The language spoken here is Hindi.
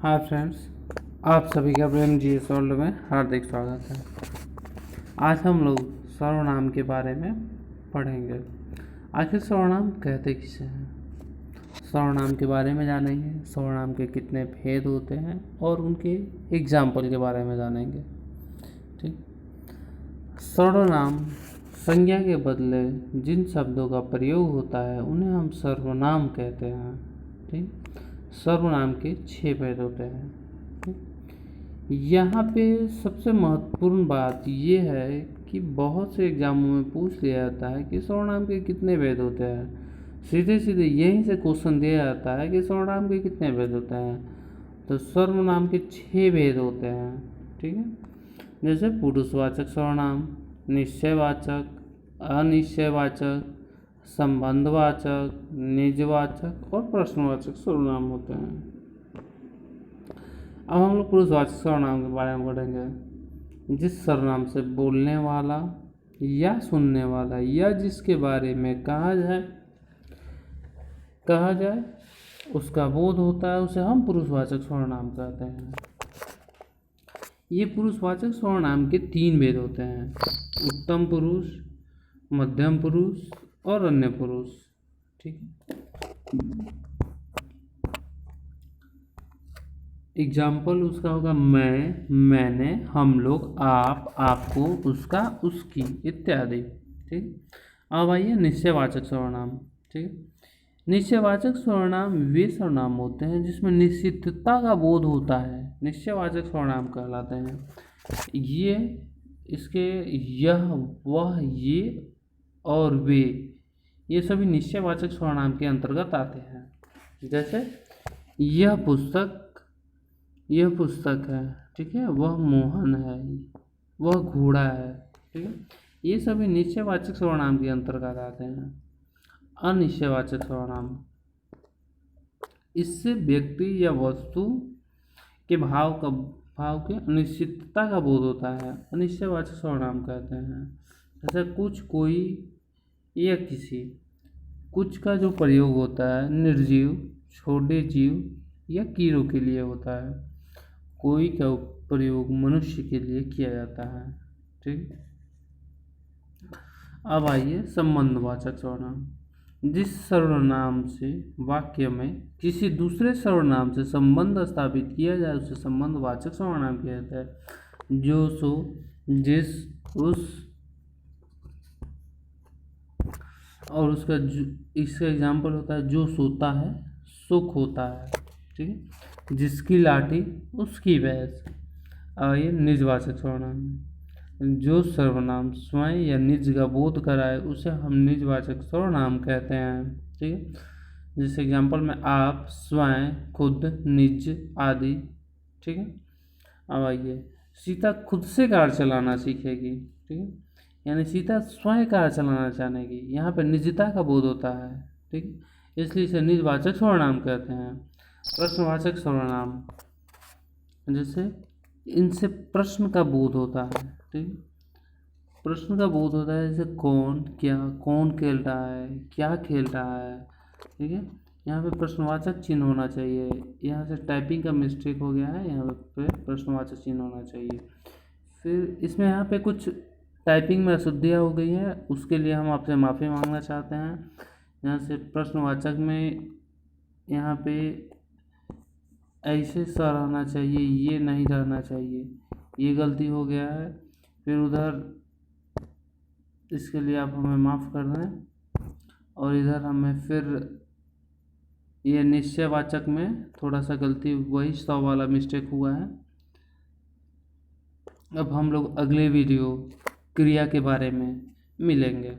हाय फ्रेंड्स, आप सभी का प्रेम जी एस वर्ल्ड में हार्दिक स्वागत है। आज हम लोग सर्वनाम के बारे में पढ़ेंगे। आखिर सर्वनाम कहते किसे हैं, सर्वनाम के बारे में जानेंगे, सर्वनाम के कितने भेद होते हैं और उनके एग्जाम्पल के बारे में जानेंगे। ठीक, सर्वनाम संज्ञा के बदले जिन शब्दों का प्रयोग होता है उन्हें हम सर्वनाम कहते हैं। ठीक, सर्वनाम के 6 भेद होते हैं। यहाँ पे सबसे महत्वपूर्ण बात ये है कि बहुत से एग्जामों में पूछ लिया जाता है कि सर्वनाम के कितने भेद होते हैं। सीधे सीधे यहीं से क्वेश्चन दिया जाता है कि सर्वनाम के कितने भेद होते हैं। तो सर्वनाम के 6 भेद होते हैं। ठीक है, जैसे पुरुषवाचक सर्वनाम, निश्चयवाचक, अनिश्चयवाचक, संबंधवाचक, निजवाचक और प्रश्नवाचक सर्वनाम होते हैं। अब हम लोग पुरुषवाचक सर्वनाम के बारे में पढ़ेंगे। जिस सर्वनाम से बोलने वाला या सुनने वाला या जिसके बारे में कहा जाए उसका बोध होता है, उसे हम पुरुषवाचक सर्वनाम कहते हैं। ये पुरुषवाचक सर्वनाम के 3 भेद होते हैं: उत्तम पुरुष, मध्यम पुरुष और अन्य पुरुष। ठीक है, एग्जाम्पल उसका होगा मैं, मैंने, हम लोग, आप, आपको, उसका, उसकी इत्यादि। ठीक, अब आइए निश्चयवाचक सर्वनाम। ठीक, निश्चयवाचक सर्वनाम वे सर्वनाम होते हैं जिसमें निश्चितता का बोध होता है, निश्चयवाचक सर्वनाम कहलाते हैं। ये इसके यह, वह, ये और वे, ये सभी निश्चयवाचक सर्वनाम के अंतर्गत आते हैं। जैसे यह पुस्तक है, ठीक है, वह मोहन है, वह घोड़ा है। ठीक है, ये सभी निश्चयवाचक सर्वनाम के अंतर्गत आते हैं। अनिश्चयवाचक सर्वनाम, इससे व्यक्ति या वस्तु के भाव के अनिश्चितता का बोध होता है, अनिश्चयवाचक सर्वनाम कहते हैं। जैसे कुछ, कोई या किसी। कुछ का जो प्रयोग होता है निर्जीव, छोटे जीव या कीड़ों के लिए होता है। कोई का प्रयोग मनुष्य के लिए किया जाता है। ठीक, अब आइए संबंधवाचक सर्वनाम। जिस सर्वनाम से वाक्य में किसी दूसरे सर्वनाम से संबंध स्थापित किया जाए उसे संबंधवाचक सर्वनाम किया जाता है। जो, सो, जिस, उस और इसका एग्जाम्पल होता है जो सोता है सुख होता है। ठीक है, जिसकी लाठी उसकी भैंस। आइए निजवाचक सर्वनाम, जो सर्वनाम स्वयं या निज का बोध कराए उसे हम निजवाचक सर्वनाम कहते हैं। ठीक है, जैसे एग्जाम्पल में आप, स्वयं, खुद, निज आदि। ठीक है, अब आइए सीता खुद से कार चलाना सीखेगी। ठीक है, यानी सीता स्वयं कार चलाना जानेगी, यहाँ पर निजता का बोध होता है। ठीक, इसलिए इसे निजवाचक सर्वनाम कहते हैं। प्रश्नवाचक सर्वनाम, जैसे इनसे प्रश्न का बोध होता है। ठीक, प्रश्न का बोध होता है, जैसे कौन, क्या, कौन खेल रहा है, क्या खेल रहा है। ठीक है, यहाँ पे प्रश्नवाचक चिन्ह होना चाहिए। यहाँ से टाइपिंग का मिस्टेक हो गया है, यहाँ पे प्रश्नवाचक चिन्ह होना चाहिए। फिर इसमें यहाँ पे कुछ टाइपिंग में अशुद्धियाँ हो गई है, उसके लिए हम आपसे माफ़ी मांगना चाहते हैं। यहाँ से प्रश्नवाचक में यहाँ पे ऐसे सा रहना चाहिए, ये नहीं रहना चाहिए, ये गलती हो गया है। फिर उधर इसके लिए आप हमें माफ़ कर दें। और इधर हमें फिर ये निश्चयवाचक में थोड़ा सा गलती, वही 100 वाला मिस्टेक हुआ है। अब हम लोग अगले वीडियो क्रिया के बारे में मिलेंगे।